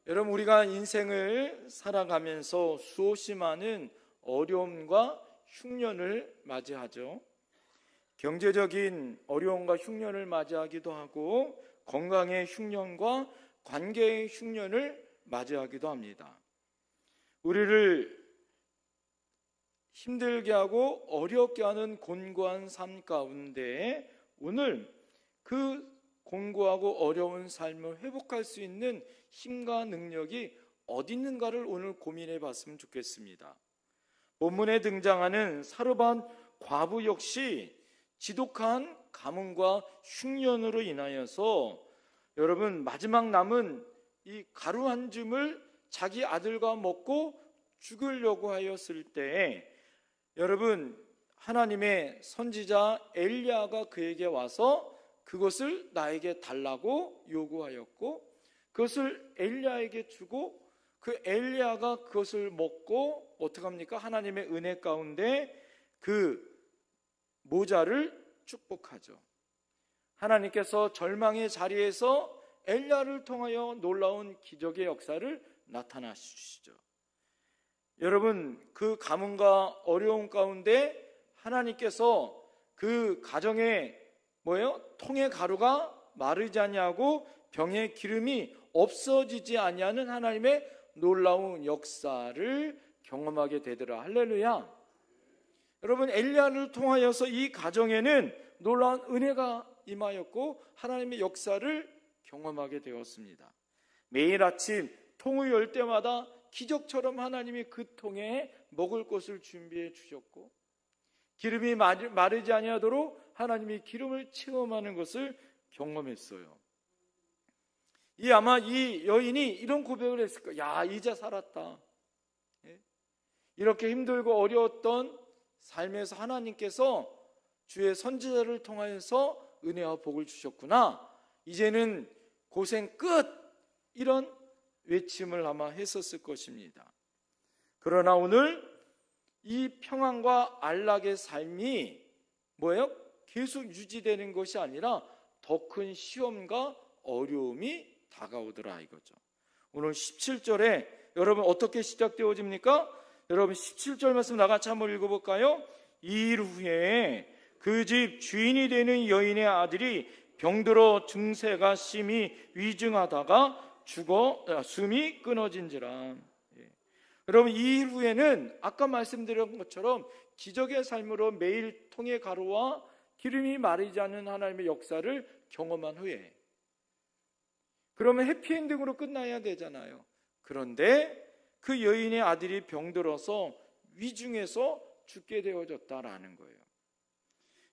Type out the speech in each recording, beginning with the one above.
여러분, 우리가 인생을 살아가면서 수없이 많은 어려움과 흉년을 맞이하죠. 경제적인 어려움과 흉년을 맞이하기도 하고, 건강의 흉년과 관계의 흉년을 맞이하기도 합니다. 우리를 힘들게 하고 어렵게 하는 곤고한 삶 가운데 오늘 그 곤고하고 어려운 삶을 회복할 수 있는 힘과 능력이 어디 있는가를 오늘 고민해 봤으면 좋겠습니다. 본문에 등장하는 사르밧 과부 역시 지독한 가뭄과 흉년으로 인하여서 여러분 마지막 남은 이 가루 한 줌을 자기 아들과 먹고 죽으려고 하였을 때 여러분 하나님의 선지자 엘리야가 그에게 와서 그것을 나에게 달라고 요구하였고, 그것을 엘리야에게 주고 그 엘리야가 그것을 먹고 어떻게 합니까? 하나님의 은혜 가운데 그 모자를 축복하죠. 하나님께서 절망의 자리에서 엘리야를 통하여 놀라운 기적의 역사를 나타나시죠. 여러분, 그 가뭄과 어려움 가운데 하나님께서 그 가정에 통의 가루가 마르지 아니하고 병의 기름이 없어지지 아니하는 하나님의 놀라운 역사를 경험하게 되더라. 할렐루야. 여러분, 엘리야를 통하여서 이 가정에는 놀라운 은혜가 임하였고 하나님의 역사를 경험하게 되었습니다. 매일 아침 통을 열 때마다 기적처럼 하나님이 그 통에 먹을 것을 준비해 주셨고, 기름이 마르지 아니하도록 하나님이 기름을 체험하는 것을 경험했어요. 아마 이 여인이 이런 고백을 했을 거예요. 야, 이제 살았다. 이렇게 힘들고 어려웠던 삶에서 하나님께서 주의 선지자를 통하여서 은혜와 복을 주셨구나. 이제는 고생 끝. 이런 외침을 아마 했었을 것입니다. 그러나 오늘 이 평안과 안락의 삶이 계속 유지되는 것이 아니라 더 큰 시험과 어려움이 다가오더라 이거죠. 오늘 17절에 여러분 어떻게 시작되어집니까? 여러분 17절 말씀 나같이 한번 읽어볼까요? 이 일 후에 그 집 주인이 되는 여인의 아들이 병들어 증세가 심히 위중하다가 죽어 숨이 끊어진지라. 여러분, 이 일 후에는 아까 말씀드린 것처럼 기적의 삶으로 매일 통의 가루와 기름이 마르지 않는 하나님의 역사를 경험한 후에 그러면 해피엔딩으로 끝나야 되잖아요. 그런데 그 여인의 아들이 병들어서 위중해서 죽게 되어졌다라는 거예요.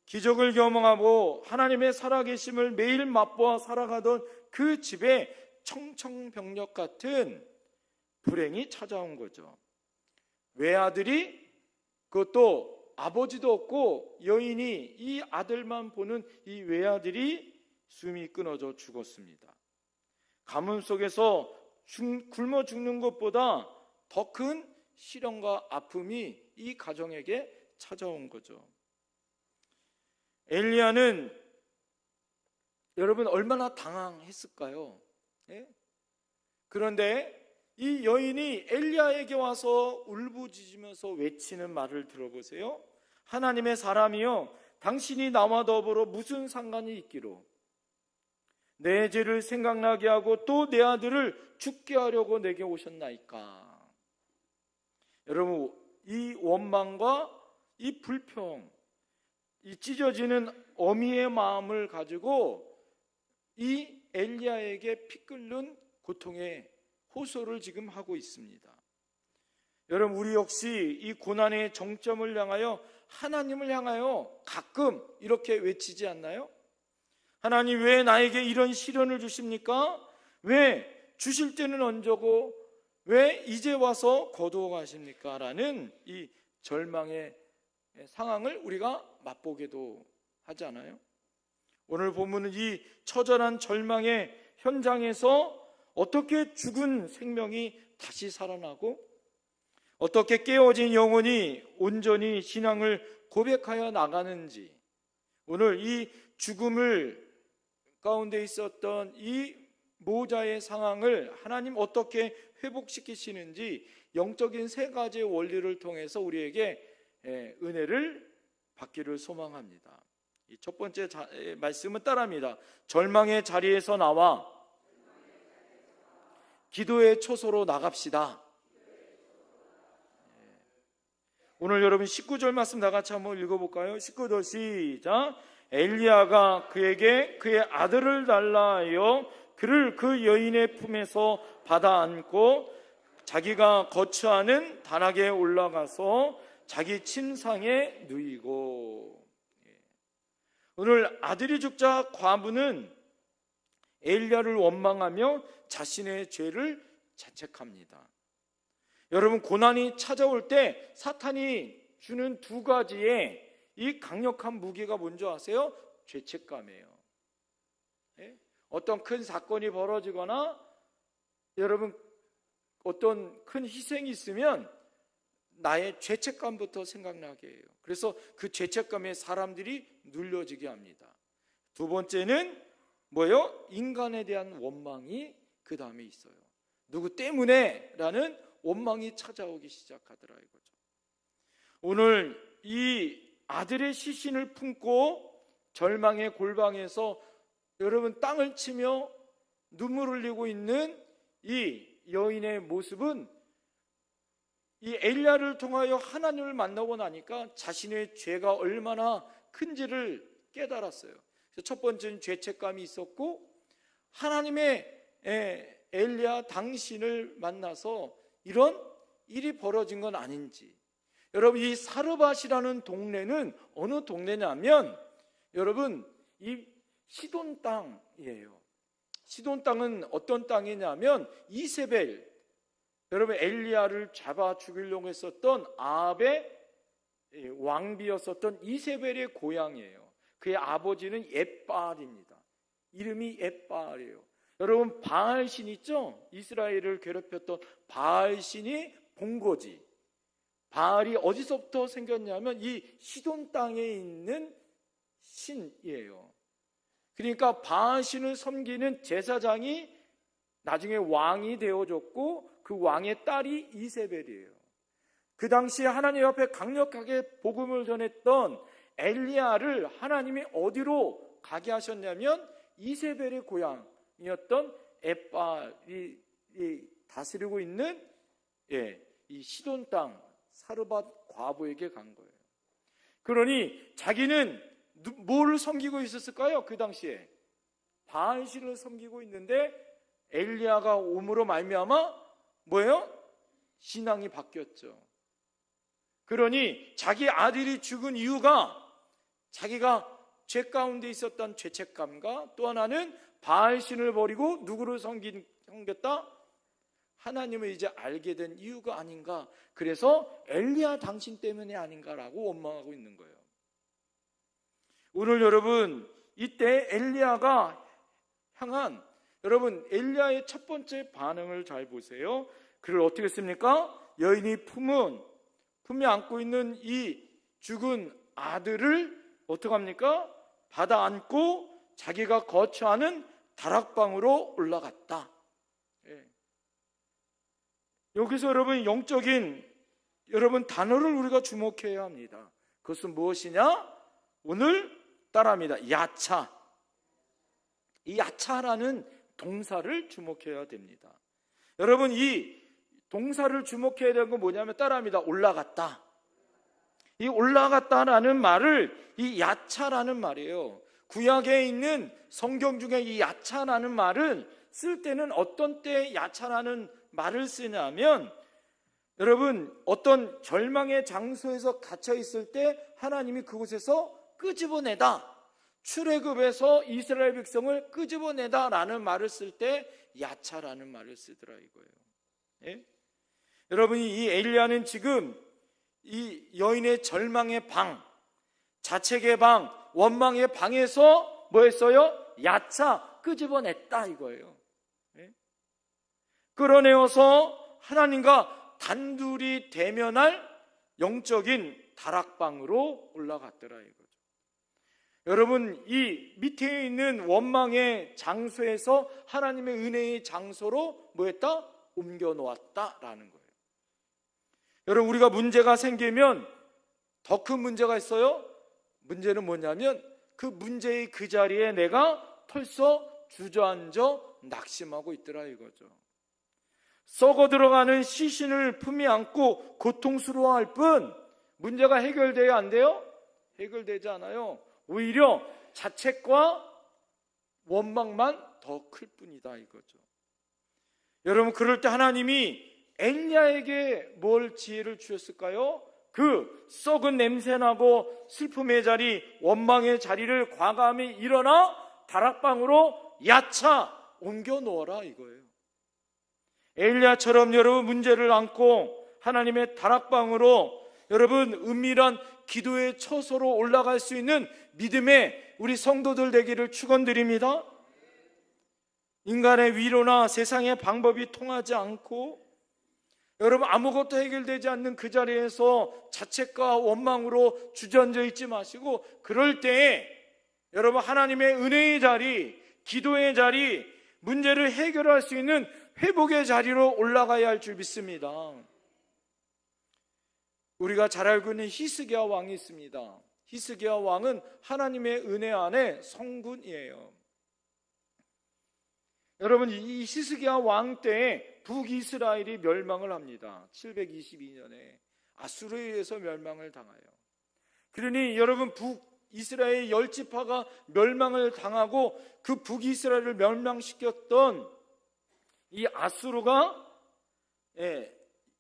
기적을 경험하고 하나님의 살아계심을 매일 맛보아 살아가던 그 집에 청청병력 같은 불행이 찾아온 거죠. 외아들이, 그것도 아버지도 없고 여인이 이 아들만 보는 이 외아들이 숨이 끊어져 죽었습니다. 가뭄 속에서 굶어 죽는 것보다 더 큰 시련과 아픔이 이 가정에게 찾아온 거죠. 엘리야는 여러분 얼마나 당황했을까요? 그런데 이 여인이 엘리야에게 와서 울부짖으면서 외치는 말을 들어보세요. 하나님의 사람이여, 당신이 나와 더불어 무슨 상관이 있기로? 내 죄를 생각나게 하고 또 내 아들을 죽게 하려고 내게 오셨나이까? 여러분, 이 원망과 이 불평, 이 찢어지는 어미의 마음을 가지고 이 엘리야에게 피 끓는 고통의 호소를 지금 하고 있습니다. 여러분, 우리 역시 이 고난의 정점을 향하여 하나님을 향하여 가끔 이렇게 외치지 않나요? 하나님, 왜 나에게 이런 시련을 주십니까? 왜 주실 때는 언제고 왜 이제 와서 거두어 가십니까? 라는 이 절망의 상황을 우리가 맛보게도 하지 않아요? 오늘 본문은 이 처절한 절망의 현장에서 어떻게 죽은 생명이 다시 살아나고 어떻게 깨어진 영혼이 온전히 신앙을 고백하여 나가는지, 오늘 이 죽음을 가운데 있었던 이 모자의 상황을 하나님 어떻게 회복시키시는지 영적인 세 가지의 원리를 통해서 우리에게 은혜를 받기를 소망합니다. 첫 번째 말씀은 따라합니다. 절망의 자리에서 나와 기도의 초소로 나갑시다. 오늘 여러분 19절 말씀 다 같이 한번 읽어볼까요? 19절 시작. 엘리야가 그에게 그의 아들을 달라 하여 그를 그 여인의 품에서 받아 안고 자기가 거처하는 다락에 올라가서 자기 침상에 누이고. 오늘 아들이 죽자 과부는 엘리야를 원망하며 자신의 죄를 자책합니다. 여러분, 고난이 찾아올 때 사탄이 주는 두 가지의 이 강력한 무기가 뭔지 아세요? 죄책감이에요. 어떤 큰 사건이 벌어지거나 여러분 어떤 큰 희생이 있으면 나의 죄책감부터 생각나게 해요. 그래서 그 죄책감에 사람들이 눌려지게 합니다. 두 번째는 뭐예요? 인간에 대한 원망이 그 다음에 있어요. 누구 때문에? 라는 원망이 찾아오기 시작하더라 이거죠. 오늘 이 아들의 시신을 품고 절망의 골방에서 여러분 땅을 치며 눈물 흘리고 있는 이 여인의 모습은 이 엘리야를 통하여 하나님을 만나고 나니까 자신의 죄가 얼마나 큰지를 깨달았어요. 그래서 첫 번째는 죄책감이 있었고, 하나님의 엘리야 당신을 만나서 이런 일이 벌어진 건 아닌지. 여러분, 이 사르밧이라는 동네는 어느 동네냐면 여러분 이 시돈 땅이에요. 시돈 땅은 어떤 땅이냐면 이세벨, 여러분 엘리야를 잡아 죽이려고 했었던 아합의 왕비였었던 이세벨의 고향이에요. 그의 아버지는 옙바알입니다. 이름이 옙바알이에요. 여러분, 바알신 있죠? 이스라엘을 괴롭혔던 바알신이 본거지. 바알이 어디서부터 생겼냐면 이 시돈 땅에 있는 신이에요. 그러니까 바알신을 섬기는 제사장이 나중에 왕이 되어졌고, 그 왕의 딸이 이세벨이에요. 그 당시에 하나님 앞에 강력하게 복음을 전했던 엘리야를 하나님이 어디로 가게 하셨냐면 이세벨의 고향이었던 옙바알이 다스리고 있는 이 시돈 땅 사르밧 과부에게 간 거예요. 그러니 자기는 뭐를 섬기고 있었을까요? 그 당시에 바알신을 섬기고 있는데 엘리야가 옴으로 말미암아 뭐예요? 신앙이 바뀌었죠. 그러니 자기 아들이 죽은 이유가 자기가 죄 가운데 있었던 죄책감과 또 하나는 바알신을 버리고 누구를 섬겼다? 하나님을 이제 알게 된 이유가 아닌가. 그래서 엘리야 당신 때문에 아닌가라고 원망하고 있는 거예요. 오늘 여러분, 이때 엘리야가 향한 여러분 엘리야의 첫 번째 반응을 잘 보세요. 그를 어떻게 했습니까? 여인이 품에 안고 있는 이 죽은 아들을 어떻게 합니까? 받아 안고 자기가 거처하는 다락방으로 올라갔다. 여기서 여러분 영적인 여러분 단어를 우리가 주목해야 합니다. 그것은 무엇이냐? 오늘 따라합니다. 야차. 이 야차라는 동사를 주목해야 됩니다. 여러분, 이 동사를 주목해야 되는 건 뭐냐면 따라합니다. 올라갔다. 이 올라갔다라는 말을 이 야차라는 말이에요. 구약에 있는 성경 중에 이 야차라는 말을 쓸 때는 어떤 때 야차라는 말을 쓰냐면 여러분 어떤 절망의 장소에서 갇혀 있을 때 하나님이 그곳에서 끄집어내다, 출애굽에서 이스라엘 백성을 끄집어내다라는 말을 쓸 때 야차라는 말을 쓰더라 이거예요. 예? 여러분이 이 엘리야는 지금 이 여인의 절망의 방, 자책의 방, 원망의 방에서 뭐 했어요? 야차, 끄집어냈다 이거예요. 예? 끌어내어서 하나님과 단둘이 대면할 영적인 다락방으로 올라갔더라 이거죠. 여러분, 이 밑에 있는 원망의 장소에서 하나님의 은혜의 장소로 뭐했다? 옮겨 놓았다라는 거예요. 여러분, 우리가 문제가 생기면 더 큰 문제가 있어요. 문제는 뭐냐면 그 문제의 그 자리에 내가 벌써 주저앉아 낙심하고 있더라 이거죠. 썩어 들어가는 시신을 품에 안고 고통스러워할 뿐 문제가 해결돼야 안 돼요? 해결되지 않아요. 오히려 자책과 원망만 더 클 뿐이다 이거죠. 여러분, 그럴 때 하나님이 엘리야에게 뭘 지혜를 주셨을까요? 그 썩은 냄새나고 슬픔의 자리, 원망의 자리를 과감히 일어나 다락방으로 야차 옮겨 놓아라 이거예요. 엘리야처럼 여러분 문제를 안고 하나님의 다락방으로 여러분 은밀한 기도의 처소로 올라갈 수 있는 믿음의 우리 성도들 되기를 축원드립니다. 인간의 위로나 세상의 방법이 통하지 않고 여러분 아무것도 해결되지 않는 그 자리에서 자책과 원망으로 주저앉아 있지 마시고 그럴 때에 여러분 하나님의 은혜의 자리, 기도의 자리, 문제를 해결할 수 있는 회복의 자리로 올라가야 할 줄 믿습니다. 우리가 잘 알고 있는 히스기야 왕이 있습니다. 히스기야 왕은 하나님의 은혜 안에 성군이에요. 여러분, 이 히스기야 왕 때에 북이스라엘이 멸망을 합니다. 722년에 아수르에 의해서 멸망을 당하여. 그러니 여러분 북이스라엘 10지파가 멸망을 당하고 그 북이스라엘을 멸망시켰던 이 아수르가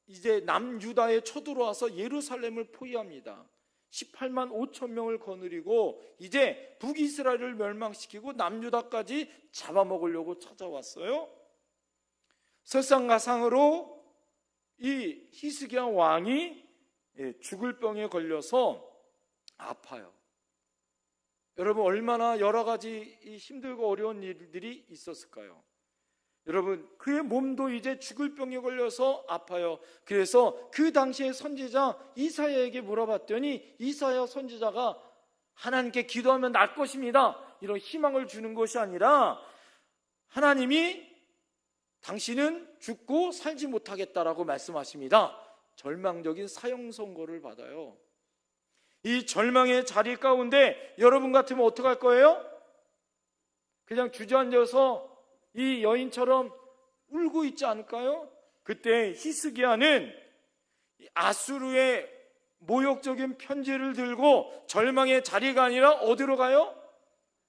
이제 남유다에 쳐들어와서 예루살렘을 포위합니다. 18만 5천 명을 거느리고 이제 북이스라엘을 멸망시키고 남유다까지 잡아먹으려고 찾아왔어요. 설상가상으로 이 히스기야 왕이 죽을 병에 걸려서 아파요. 여러분, 얼마나 여러 가지 힘들고 어려운 일들이 있었을까요? 여러분, 그의 몸도 이제 죽을 병에 걸려서 아파요. 그래서 그 당시에 선지자 이사야에게 물어봤더니 이사야 선지자가 하나님께 기도하면 날 것입니다, 이런 희망을 주는 것이 아니라 하나님이 당신은 죽고 살지 못하겠다라고 말씀하십니다. 절망적인 사형 선고를 받아요. 이 절망의 자리 가운데 여러분 같으면 어떡할 거예요? 그냥 주저앉아서 이 여인처럼 울고 있지 않을까요? 그때 히스기야는 아수르의 모욕적인 편지를 들고 절망의 자리가 아니라 어디로 가요?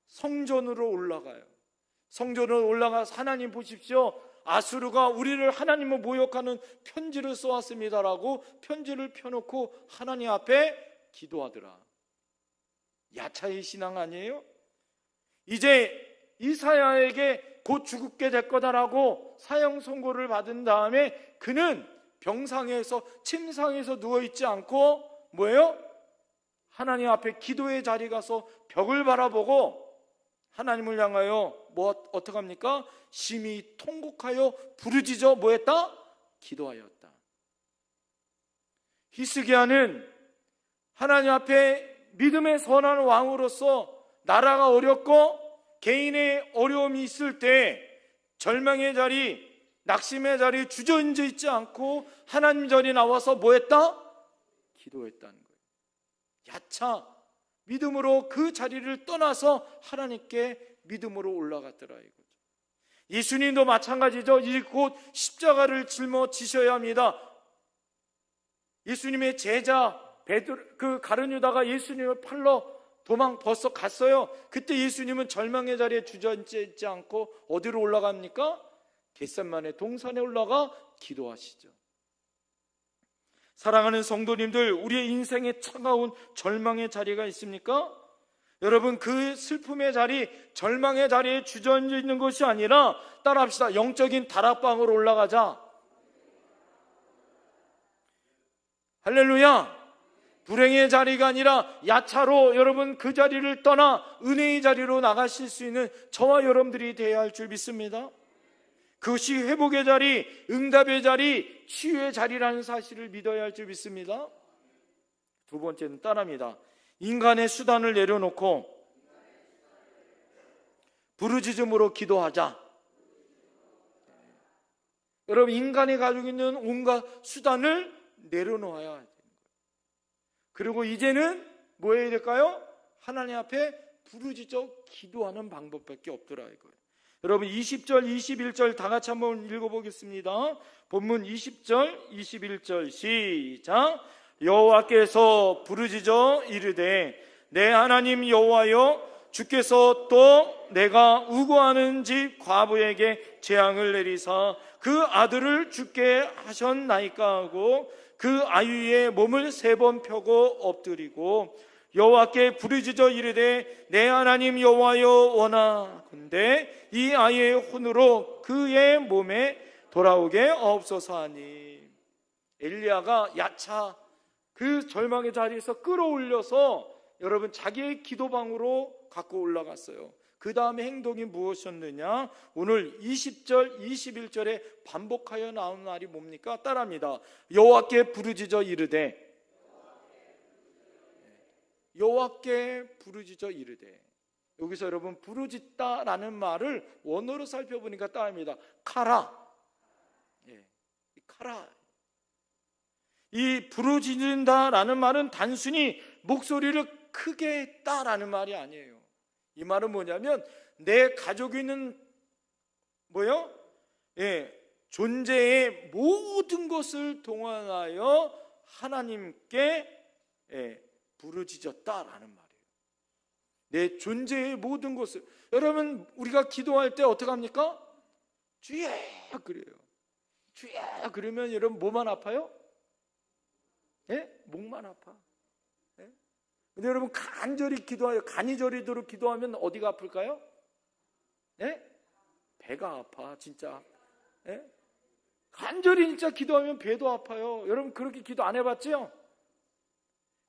성전으로 올라가요. 성전으로 올라가서 하나님 보십시오, 아수르가 우리를 하나님을 모욕하는 편지를 써왔습니다라고 편지를 펴놓고 하나님 앞에 기도하더라. 야차의 신앙 아니에요? 이제 이사야에게 곧 죽게 될 거다라고 사형 선고를 받은 다음에 그는 병상에서 침상에서 누워있지 않고 뭐예요? 하나님 앞에 기도의 자리 가서 벽을 바라보고 하나님을 향하여 어떡합니까? 심히 통곡하여 부르짖어 뭐했다? 기도하였다. 히스기야는 하나님 앞에 믿음의 선한 왕으로서 나라가 어렵고 개인의 어려움이 있을 때 절망의 자리, 낙심의 자리에 주저앉아 있지 않고 하나님 자리에 나와서 뭐했다? 기도했다는 거예요. 야차 믿음으로 그 자리를 떠나서 하나님께 믿음으로 올라갔더라 이거죠. 예수님도 마찬가지죠. 이 곧 십자가를 짊어지셔야 합니다. 예수님의 제자 그 가룟 유다가 예수님을 팔러 벌써 갔어요. 그때 예수님은 절망의 자리에 주저앉지 있지 않고 어디로 올라갑니까? 겟세마네 동산에 올라가 기도하시죠. 사랑하는 성도님들, 우리의 인생에 차가운 절망의 자리가 있습니까? 여러분, 그 슬픔의 자리, 절망의 자리에 주저앉아 있는 것이 아니라 따라합시다. 영적인 다락방으로 올라가자. 할렐루야. 불행의 자리가 아니라 야차로 여러분 그 자리를 떠나 은혜의 자리로 나가실 수 있는 저와 여러분들이 되어야 할 줄 믿습니다. 그것이 회복의 자리, 응답의 자리, 치유의 자리라는 사실을 믿어야 할 줄 믿습니다. 두 번째는 따라합니다. 인간의 수단을 내려놓고 부르짖음으로 기도하자. 여러분, 인간이 가지고 있는 온갖 수단을 내려놓아야 되는 거예요. 그리고 이제는 뭐 해야 될까요? 하나님 앞에 부르짖어 기도하는 방법밖에 없더라 이거예요. 여러분, 20절 21절 다 같이 한번 읽어보겠습니다. 본문 20절 21절 시작. 여호와께서 부르짖어 이르되 내 하나님 여호와여, 주께서 또 내가 우고하는 집 과부에게 재앙을 내리사 그 아들을 죽게 하셨나이까 하고 그 아이의 몸을 3번 펴고 엎드리고 여호와께 부르짖어 이르되 내 하나님 여호와여, 원하건대 이 아이의 혼으로 그의 몸에 돌아오게 없소서 하니. 엘리야가 야차 그 절망의 자리에서 끌어올려서 여러분 자기의 기도방으로 갖고 올라갔어요. 그 다음에 행동이 무엇이었느냐? 오늘 20절 21절에 반복하여 나오는 말이 뭡니까? 따라합니다. 여호와께 부르짖어 이르되, 여호와께 부르짖어 이르되. 여기서 여러분 부르짖다라는 말을 원어로 살펴보니까 따라합니다. 카라. 카라. 이 부르짖는다라는 말은 단순히 목소리를 크게 했다라는 말이 아니에요. 이 말은 뭐냐면 내 가지고 있는 뭐요? 존재의 모든 것을 동원하여 하나님께 부르짖었다라는 말이에요. 내 존재의 모든 것을. 여러분, 우리가 기도할 때 어떻게 합니까? 주여 그래요. 주여 그러면 여러분 뭐만 아파요? 목만 아파. 근데 여러분 간절히 기도하여 간이 저리도록 기도하면 어디가 아플까요? 배가 아파 진짜. 간절히 진짜 기도하면 배도 아파요. 여러분 그렇게 기도 안 해봤죠?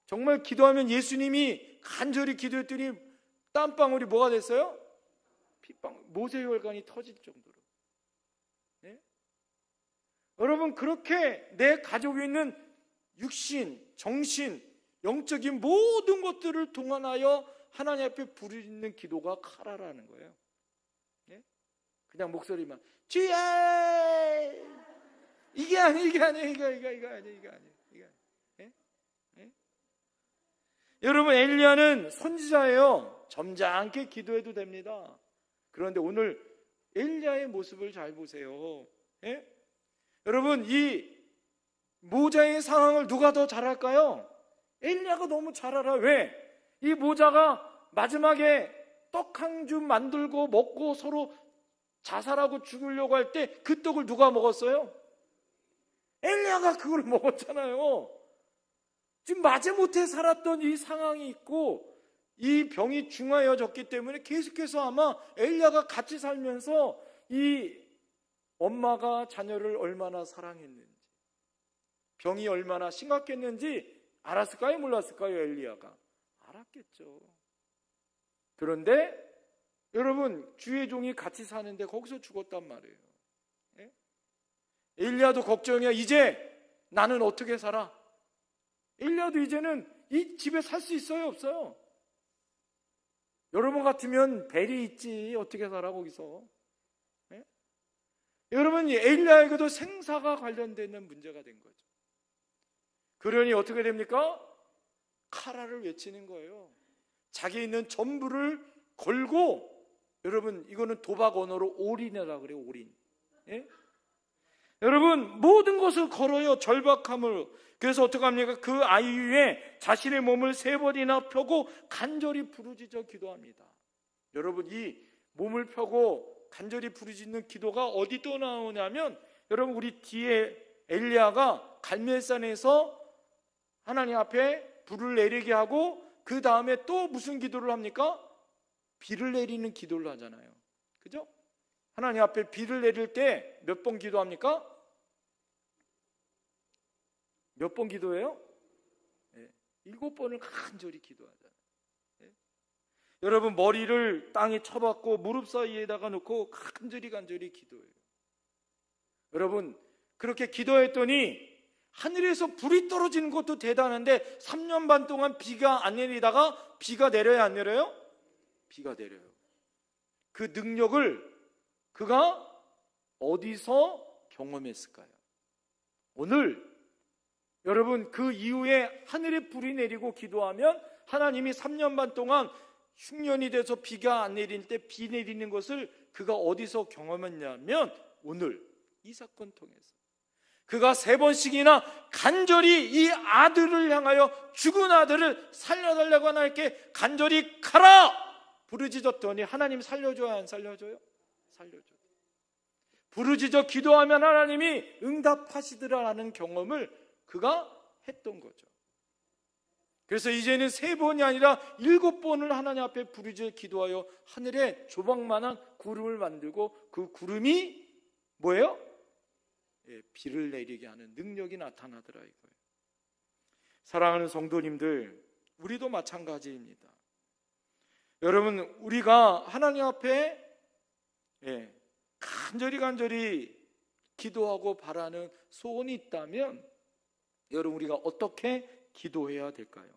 정말 기도하면 예수님이 간절히 기도했더니 땀방울이 뭐가 됐어요? 핏방울, 모세혈관이 터질 정도로. 여러분 그렇게 내 가지고 있는 육신, 정신, 영적인 모든 것들을 동원하여 하나님 앞에 부르짖는 기도가 카라라는 거예요. 그냥 목소리만 주여 이게 아니에요. 여러분 엘리야는 선지자예요. 점잖게 기도해도 됩니다. 그런데 오늘 엘리야의 모습을 잘 보세요. 여러분 이 모자의 상황을 누가 더 잘할까요? 엘리야가 너무 잘 알아. 왜? 이 모자가 마지막에 떡 한 줌 만들고 먹고 서로 자살하고 죽으려고 할 때 그 떡을 누가 먹었어요? 엘리야가 그걸 먹었잖아요. 지금 마지못해 살았던 이 상황이 있고 이 병이 중하여졌기 때문에 계속해서 아마 엘리야가 같이 살면서 이 엄마가 자녀를 얼마나 사랑했는지, 병이 얼마나 심각했는지 알았을까요? 몰랐을까요? 엘리야가 알았겠죠. 그런데 여러분 주의 종이 같이 사는데 거기서 죽었단 말이에요. 엘리야도 걱정이야. 이제 나는 어떻게 살아? 엘리야도 이제는 이 집에 살 수 있어요? 없어요? 여러분 같으면 벨이 있지 어떻게 살아 거기서? 여러분 엘리야에게도 생사가 관련되는 문제가 된 거죠. 그러니 어떻게 됩니까? 카라를 외치는 거예요. 자기 있는 전부를 걸고, 여러분 이거는 도박 언어로 올인이라고 그래요. 올인. 여러분 모든 것을 걸어요. 절박함을. 그래서 어떻게 합니까? 그 아이 위에 자신의 몸을 3번이나 펴고 간절히 부르짖어 기도합니다. 여러분 이 몸을 펴고 간절히 부르짖는 기도가 어디 또 나오냐면, 여러분 우리 뒤에 엘리야가 갈멜산에서 하나님 앞에 불을 내리게 하고 그 다음에 또 무슨 기도를 합니까? 비를 내리는 기도를 하잖아요. 그죠? 하나님 앞에 비를 내릴 때 몇 번 기도합니까? 몇 번 기도해요? 7번을 간절히 기도하잖아요. 여러분 머리를 땅에 쳐박고 무릎 사이에다가 놓고 간절히 기도해요. 여러분 그렇게 기도했더니 하늘에서 불이 떨어지는 것도 대단한데 3년 반 동안 비가 안 내리다가 비가 내려요? 안 내려요? 비가 내려요. 그 능력을 그가 어디서 경험했을까요? 오늘 여러분 그 이후에 하늘에 불이 내리고 기도하면 하나님이 3년 반 동안 흉년이 돼서 비가 안 내릴 때 비 내리는 것을 그가 어디서 경험했냐면 오늘 이 사건 통해서 그가 3번씩이나 간절히 이 아들을 향하여 죽은 아들을 살려달라고 하나님께 간절히 가라 부르짖었더니 하나님 살려줘야 안 살려줘요? 살려줘요. 부르짖어 기도하면 하나님이 응답하시더라라는 경험을 그가 했던 거죠. 그래서 이제는 3번이 아니라 7번을 하나님 앞에 부르짖어 기도하여 하늘에 조각만한 구름을 만들고 그 구름이 뭐예요? 비를 내리게 하는 능력이 나타나더라 이거예요. 사랑하는 성도님들, 우리도 마찬가지입니다. 여러분, 우리가 하나님 앞에 간절히 기도하고 바라는 소원이 있다면 여러분 우리가 어떻게 기도해야 될까요?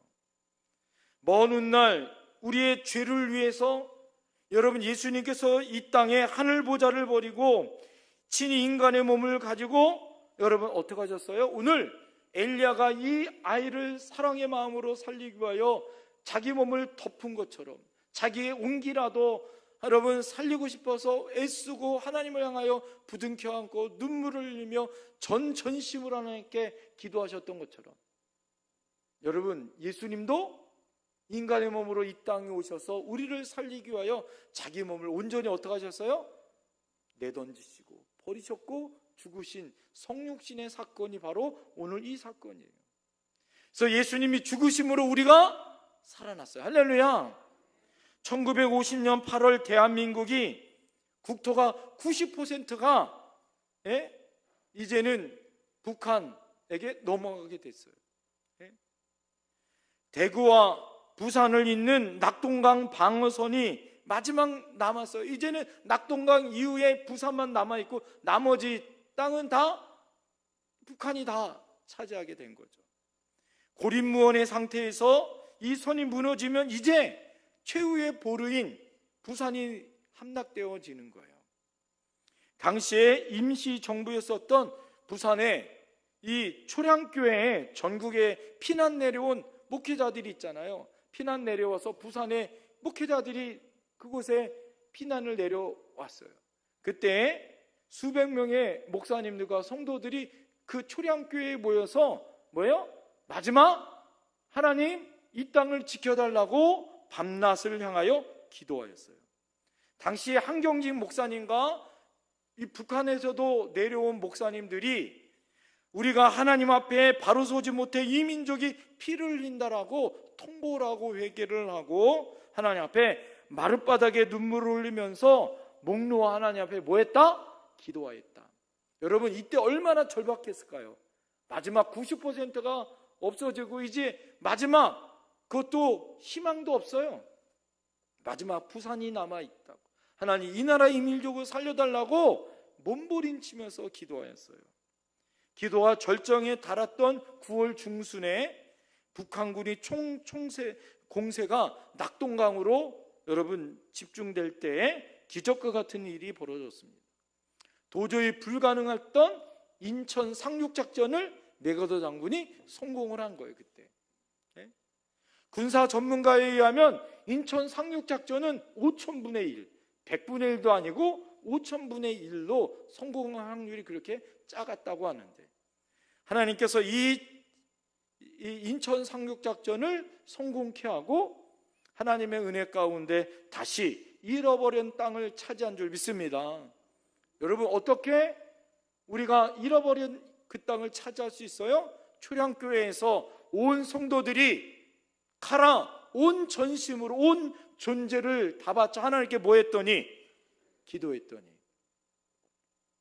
먼 훗날 우리의 죄를 위해서 여러분 예수님께서 이 땅에 하늘 보좌를 버리고 친히 인간의 몸을 가지고 여러분 어떻게 하셨어요? 오늘 엘리야가 이 아이를 사랑의 마음으로 살리기 위하여 자기 몸을 덮은 것처럼 자기의 온기라도 여러분 살리고 싶어서 애쓰고 하나님을 향하여 부둥켜 안고 눈물을 흘리며 전심으로 하나님께 기도하셨던 것처럼 여러분 예수님도 인간의 몸으로 이 땅에 오셔서 우리를 살리기 위하여 자기 몸을 온전히 어떻게 하셨어요? 내던지시고 버리셨고 죽으신 성육신의 사건이 바로 오늘 이 사건이에요. 그래서 예수님이 죽으심으로 우리가 살아났어요. 할렐루야. 1950년 8월 대한민국이 국토가 90%가 이제는 북한에게 넘어가게 됐어요. 대구와 부산을 잇는 낙동강 방어선이 마지막 남았어요. 이제는 낙동강 이후에 부산만 남아있고 나머지 땅은 다 북한이 다 차지하게 된 거죠. 고립무원의 상태에서 이 선이 무너지면 이제 최후의 보루인 부산이 함락되어지는 거예요. 당시에 임시정부였었던 부산에 이 초량교회에 전국에 피난 내려온 목회자들이 있잖아요. 피난 내려와서 부산에 목회자들이 그곳에 피난을 내려왔어요. 그때 수백 명의 목사님들과 성도들이 그 초량교회에 모여서 마지막 하나님 이 땅을 지켜달라고 밤낮을 향하여 기도하였어요. 당시에 한경직 목사님과 이 북한에서도 내려온 목사님들이 우리가 하나님 앞에 바로 서지 못해 이 민족이 피를 흘린다라고 통보를 하고 회개를 하고 하나님 앞에 마룻바닥에 눈물을 흘리면서 목 놓아 하나님 앞에 뭐했다? 기도하였다. 여러분 이때 얼마나 절박했을까요? 마지막 90%가 없어지고 이제 마지막 그것도 희망도 없어요. 마지막 부산이 남아있다고 하나님 이 나라 이 민족을 살려달라고 몸부림치면서 기도하였어요. 기도가 절정에 달았던 9월 중순에 북한군이 공세가 낙동강으로 여러분 집중될 때에 기적과 같은 일이 벌어졌습니다. 도저히 불가능했던 인천 상륙작전을 메가더 장군이 성공을 한 거예요. 그때 군사 전문가에 의하면 인천 상륙작전은 5천분의 1, 100분의 1도 아니고 5천분의 1로 성공할 확률이 그렇게 작았다고 하는데 하나님께서 이 인천 상륙작전을 성공케 하고 하나님의 은혜 가운데 다시 잃어버린 땅을 차지한 줄 믿습니다. 여러분 어떻게 우리가 잃어버린 그 땅을 차지할 수 있어요? 초량교회에서 온 성도들이 가라 온 전심으로 온 존재를 다 바쳐 하나님께 뭐 했더니? 기도했더니.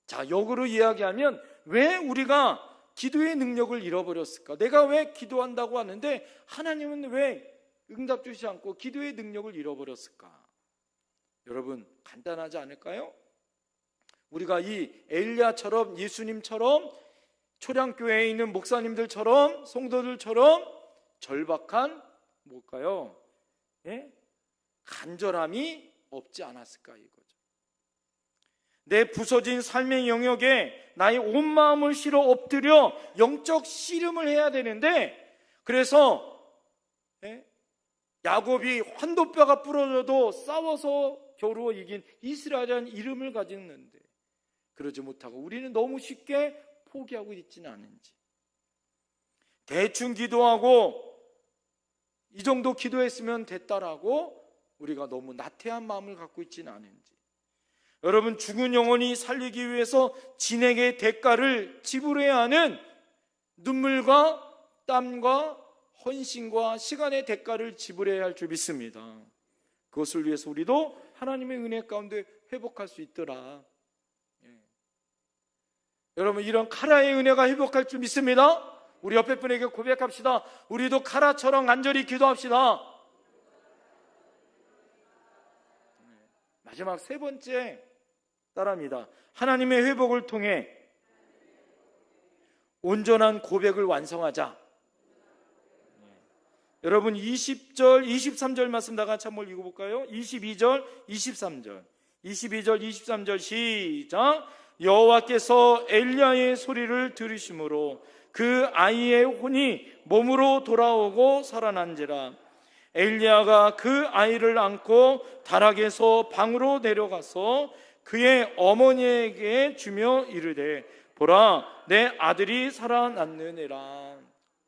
자, 역으로 이야기하면 왜 우리가 기도의 능력을 잃어버렸을까? 내가 왜 기도한다고 하는데 하나님은 왜 응답 주시지 않고 기도의 능력을 잃어버렸을까? 여러분 간단하지 않을까요? 우리가 이 엘리야처럼 예수님처럼 초량교회에 있는 목사님들처럼 성도들처럼 절박한 뭘까요? 간절함이 없지 않았을까 이거죠. 내 부서진 삶의 영역에 나의 온 마음을 실어 엎드려 영적 씨름을 해야 되는데, 그래서 야곱이 환도뼈가 부러져도 싸워서 겨루 이긴 이스라엘이라는 이름을 가졌는데 그러지 못하고 우리는 너무 쉽게 포기하고 있지는 않은지, 대충 기도하고 이 정도 기도했으면 됐다라고 우리가 너무 나태한 마음을 갖고 있지는 않은지, 여러분, 죽은 영혼이 살리기 위해서 진에게 대가를 지불해야 하는 눈물과 땀과 헌신과 시간의 대가를 지불해야 할 줄 믿습니다. 그것을 위해서 우리도 하나님의 은혜 가운데 회복할 수 있더라. 여러분, 이런 카라의 은혜가 회복할 줄 믿습니다. 우리 옆에 분에게 고백합시다. 우리도 카라처럼 간절히 기도합시다. 마지막 세 번째 따라합니다. 하나님의 회복을 통해 온전한 고백을 완성하자. 여러분, 20절, 23절 말씀 다 같이 한번 읽어볼까요? 22절, 23절. 22절, 23절 시작. 여호와께서 엘리야의 소리를 들으심으로 그 아이의 혼이 몸으로 돌아오고 살아난지라. 엘리야가 그 아이를 안고 다락에서 방으로 내려가서 그의 어머니에게 주며 이르되 보라, 내 아들이 살아났느니라.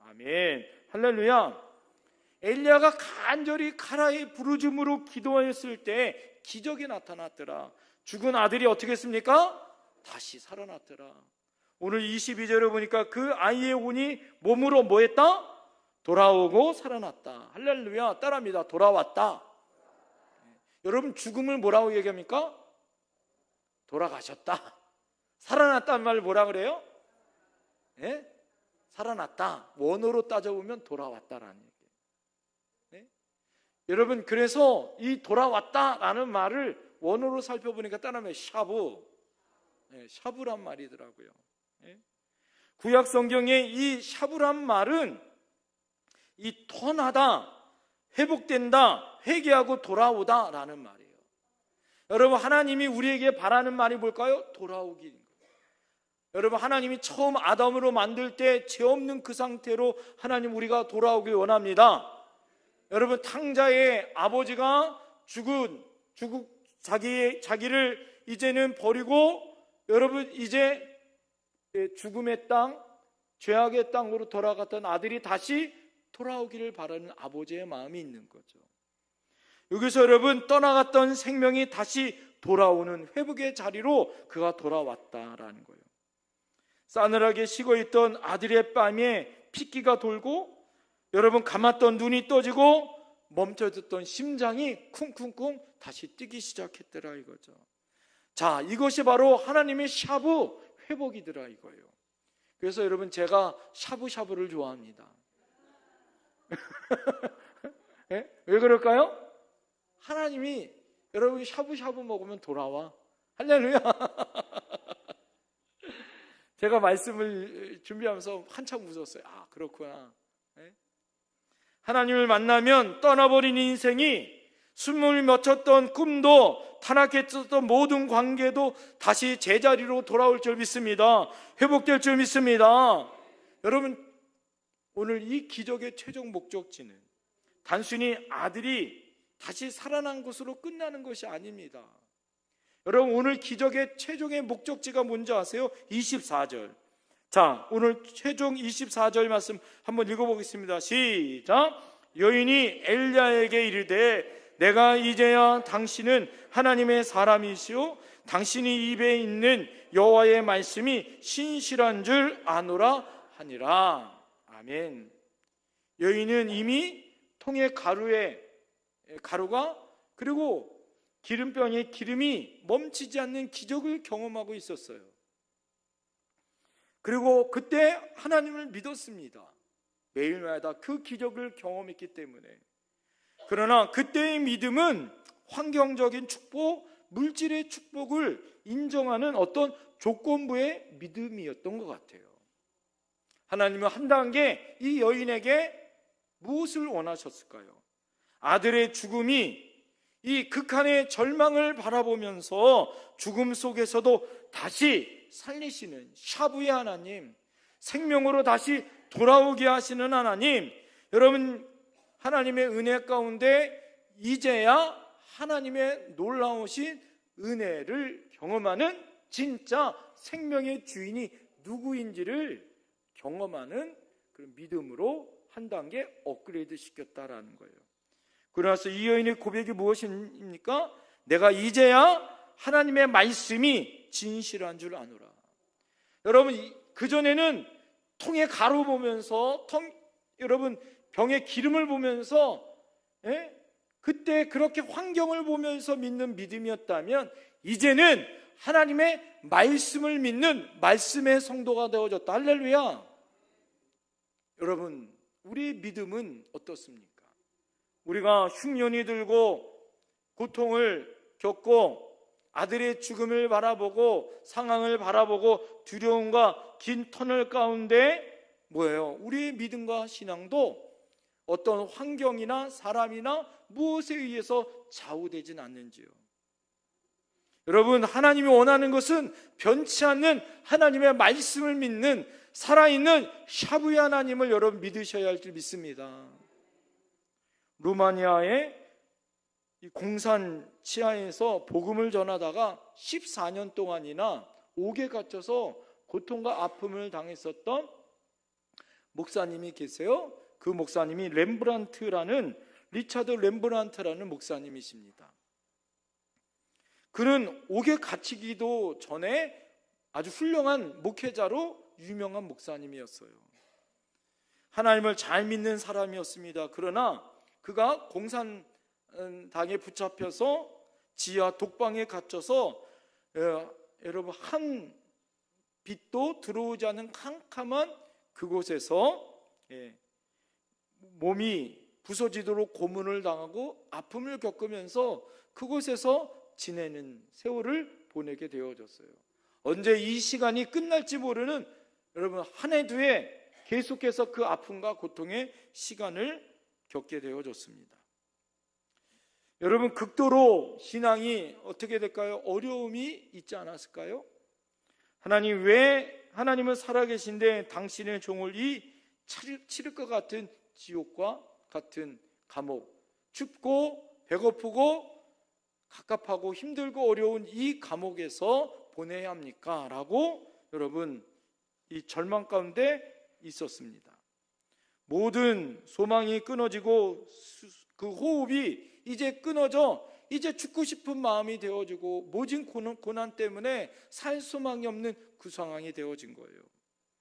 아멘. 할렐루야. 엘리야가 간절히 카라의 부르짖음으로 기도하였을 때 기적이 나타났더라. 죽은 아들이 어떻게 했습니까? 다시 살아났더라. 오늘 22절에 보니까 그 아이의 혼이 몸으로 뭐 했다? 돌아오고 살아났다. 할렐루야. 따라합니다. 돌아왔다. 여러분, 죽음을 뭐라고 얘기합니까? 돌아가셨다. 살아났다는 말을 뭐라 그래요? 예? 살아났다. 원어로 따져보면 돌아왔다라는 얘기예요. 네? 여러분, 그래서 이 돌아왔다라는 말을 원어로 살펴보니까 따라하면 샤브, 샤브란 말이더라고요. 구약 성경에 이 샤브란 말은 이 턴하다, 회복된다, 회개하고 돌아오다 라는 말이에요. 여러분, 하나님이 우리에게 바라는 말이 뭘까요? 돌아오기인 거예요. 여러분, 하나님이 처음 아담으로 만들 때 죄 없는 그 상태로 하나님 우리가 돌아오길 원합니다. 여러분, 탕자의 아버지가 자기를 이제는 버리고 여러분 이제 죽음의 땅, 죄악의 땅으로 돌아갔던 아들이 다시 돌아오기를 바라는 아버지의 마음이 있는 거죠. 여기서 여러분, 떠나갔던 생명이 다시 돌아오는 회복의 자리로 그가 돌아왔다라는 거예요. 싸늘하게 식어있던 아들의 뺨에 핏기가 돌고, 여러분, 감았던 눈이 떠지고 멈춰졌던 심장이 쿵쿵쿵 다시 뛰기 시작했더라 이거죠. 자, 이것이 바로 하나님의 샤브 회복이더라 이거예요. 그래서 여러분, 제가 샤브샤브를 좋아합니다. 네? 왜 그럴까요? 하나님이 여러분이 샤브샤브 먹으면 돌아와. 할렐루야. 제가 말씀을 준비하면서 한참 웃었어요. 아, 그렇구나. 네? 하나님을 만나면 떠나버린 인생이, 숨을 멎었던 꿈도, 타락했었던 모든 관계도 다시 제자리로 돌아올 줄 믿습니다. 회복될 줄 믿습니다. 여러분, 오늘 이 기적의 최종 목적지는 단순히 아들이 다시 살아난 것으로 끝나는 것이 아닙니다. 여러분, 오늘 기적의 최종의 목적지가 뭔지 아세요? 24절. 자, 오늘 최종 24절 말씀 한번 읽어보겠습니다. 시작. 여인이 엘리야에게 이르되 내가 이제야 당신은 하나님의 사람이시오 당신이 입에 있는 여호와의 말씀이 신실한 줄 아노라 하니라. 아멘. 여인은 이미 통의 가루가 그리고 기름병에 기름이 멈추지 않는 기적을 경험하고 있었어요. 그리고 그때 하나님을 믿었습니다. 매일마다 그 기적을 경험했기 때문에. 그러나 그때의 믿음은 환경적인 축복, 물질의 축복을 인정하는 어떤 조건부의 믿음이었던 것 같아요. 하나님은 한 단계 이 여인에게 무엇을 원하셨을까요? 아들의 죽음이 이 극한의 절망을 바라보면서 죽음 속에서도 다시 살리시는 샤브의 하나님, 생명으로 다시 돌아오게 하시는 하나님, 여러분 하나님의 은혜 가운데 이제야 하나님의 놀라우신 은혜를 경험하는 진짜 생명의 주인이 누구인지를 경험하는 그런 믿음으로 한 단계 업그레이드 시켰다라는 거예요. 그러나서 이 여인의 고백이 무엇입니까? 내가 이제야 하나님의 말씀이 진실한 줄 아노라. 여러분 그전에는 통에 가루 보면서 여러분 병에 기름을 보면서 그때 그렇게 환경을 보면서 믿는 믿음이었다면 이제는 하나님의 말씀을 믿는 말씀의 성도가 되어졌다. 할렐루야. 여러분 우리의 믿음은 어떻습니까? 우리가 흉년이 들고 고통을 겪고 아들의 죽음을 바라보고 상황을 바라보고 두려움과 긴 터널 가운데 뭐예요? 우리의 믿음과 신앙도 어떤 환경이나 사람이나 무엇에 의해서 좌우되진 않는지요. 여러분 하나님이 원하는 것은 변치 않는 하나님의 말씀을 믿는 살아있는 샤브의 하나님을 여러분 믿으셔야 할 줄 믿습니다. 루마니아의 공산 치하에서 복음을 전하다가 14년 동안이나 옥에 갇혀서 고통과 아픔을 당했었던 목사님이 계세요. 그 목사님이 리차드 렘브란트라는 목사님이십니다. 그는 옥에 갇히기도 전에 아주 훌륭한 목회자로 유명한 목사님이었어요. 하나님을 잘 믿는 사람이었습니다. 그러나 그가 공산당에 붙잡혀서 지하 독방에 갇혀서 여러분 한 빛도 들어오지 않는 캄캄한 그곳에서 몸이 부서지도록 고문을 당하고 아픔을 겪으면서 그곳에서 지내는 세월을 보내게 되어졌어요. 언제 이 시간이 끝날지 모르는 여러분 한 해 뒤에 계속해서 그 아픔과 고통의 시간을 겪게 되어졌습니다. 여러분 극도로 신앙이 어떻게 될까요? 어려움이 있지 않았을까요? 하나님 왜 하나님은 살아계신데 당신의 종을 이 치를 것 같은 지옥과 같은 감옥, 춥고 배고프고 갑갑하고 힘들고 어려운 이 감옥에서 보내야 합니까? 라고 여러분 이 절망 가운데 있었습니다. 모든 소망이 끊어지고 그 호흡이 이제 끊어져 이제 죽고 싶은 마음이 되어지고 모진 고난 때문에 살 소망이 없는 그 상황이 되어진 거예요.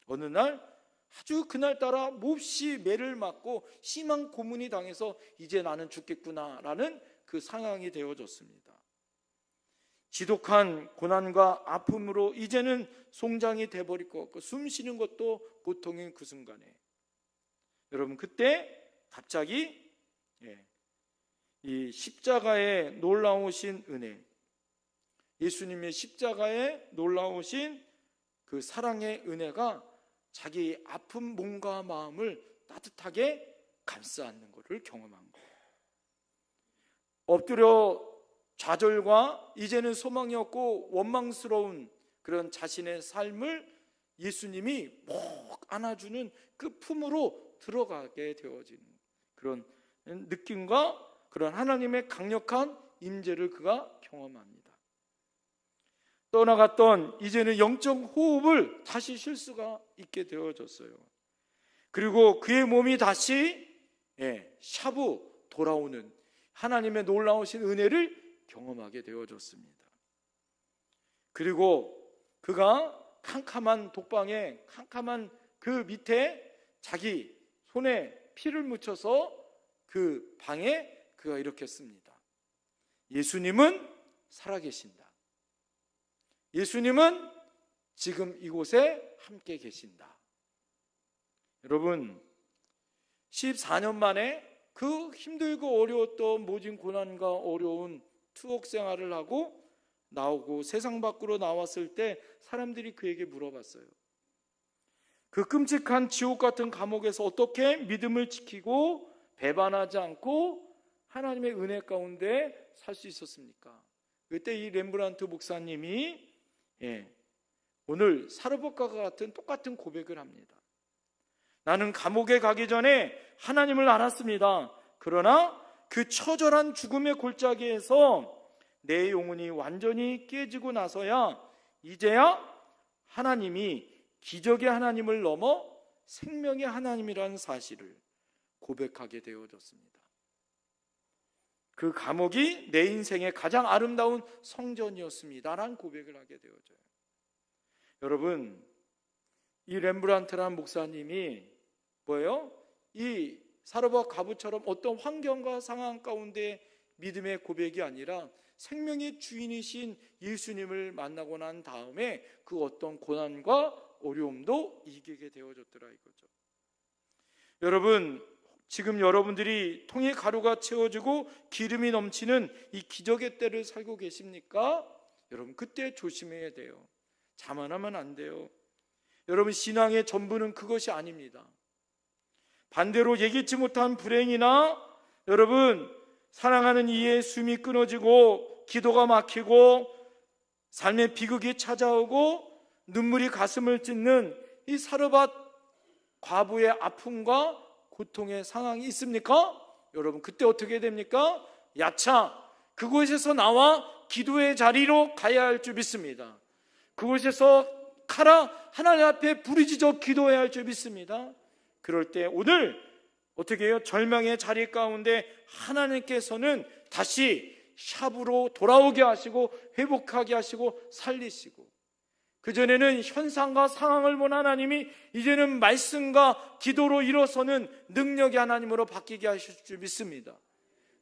어느 날 아주 그날따라 몹시 매를 맞고 심한 고문이 당해서 이제 나는 죽겠구나라는 그 상황이 되어졌습니다. 지독한 고난과 아픔으로 이제는 송장이 돼버릴 것 같고 숨 쉬는 것도 고통인 그 순간에 여러분 그때 갑자기 이 십자가의 놀라우신 은혜, 예수님의 십자가의 놀라우신 그 사랑의 은혜가 자기 아픈 몸과 마음을 따뜻하게 감싸 안는 것을 경험한 거예요. 엎드려 좌절과 이제는 소망이 없고 원망스러운 그런 자신의 삶을 예수님이 목 안아주는 그 품으로 들어가게 되어진 그런 느낌과 그런 하나님의 강력한 임재를 그가 경험합니다. 떠나갔던 이제는 영적 호흡을 다시 쉴 수가 있게 되어졌어요. 그리고 그의 몸이 다시 샤브 돌아오는 하나님의 놀라우신 은혜를 경험하게 되어졌습니다. 그리고 그가 캄캄한 독방에 캄캄한 그 밑에 자기 손에 피를 묻혀서 그 방에 그가 이렇게 씁니다. 예수님은 살아계신다. 예수님은 지금 이곳에 함께 계신다. 여러분 14년 만에 그 힘들고 어려웠던 모진 고난과 어려운 투옥 생활을 하고 나오고 세상 밖으로 나왔을 때 사람들이 그에게 물어봤어요. 그 끔찍한 지옥 같은 감옥에서 어떻게 믿음을 지키고 배반하지 않고 하나님의 은혜 가운데 살 수 있었습니까? 그때 이 렘브란트 목사님이 오늘 사르밧과 같은 똑같은 고백을 합니다. 나는 감옥에 가기 전에 하나님을 알았습니다. 그러나 그 처절한 죽음의 골짜기에서 내 영혼이 완전히 깨지고 나서야 이제야 하나님이 기적의 하나님을 넘어 생명의 하나님이라는 사실을 고백하게 되어졌습니다. 그 감옥이 내 인생의 가장 아름다운 성전이었습니다라는 고백을 하게 되어져요. 여러분, 이 렘브란트라는 목사님이 뭐예요? 이 사르밧 과부처럼 어떤 환경과 상황 가운데 믿음의 고백이 아니라 생명의 주인이신 예수님을 만나고 난 다음에 그 어떤 고난과 어려움도 이기게 되어졌더라 이거죠. 여러분, 지금 여러분들이 통에 가루가 채워지고 기름이 넘치는 이 기적의 때를 살고 계십니까? 여러분, 그때 조심해야 돼요. 자만하면 안 돼요. 여러분, 신앙의 전부는 그것이 아닙니다. 반대로 예기치 못한 불행이나 여러분 사랑하는 이의 숨이 끊어지고 기도가 막히고 삶의 비극이 찾아오고 눈물이 가슴을 찢는 이 사르밧 과부의 아픔과 고통의 상황이 있습니까? 여러분, 그때 어떻게 됩니까? 야차, 그곳에서 나와 기도의 자리로 가야 할 줄 믿습니다. 그곳에서 하나님 앞에 부르짖어 기도해야 할 줄 믿습니다. 그럴 때 오늘 어떻게 해요? 절망의 자리 가운데 하나님께서는 다시 샵으로 돌아오게 하시고 회복하게 하시고 살리시고, 그전에는 현상과 상황을 본 하나님이 이제는 말씀과 기도로 일어서는 능력의 하나님으로 바뀌게 하실 줄 믿습니다.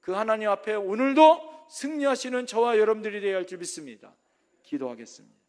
그 하나님 앞에 오늘도 승리하시는 저와 여러분들이 되어야 할 줄 믿습니다. 기도하겠습니다.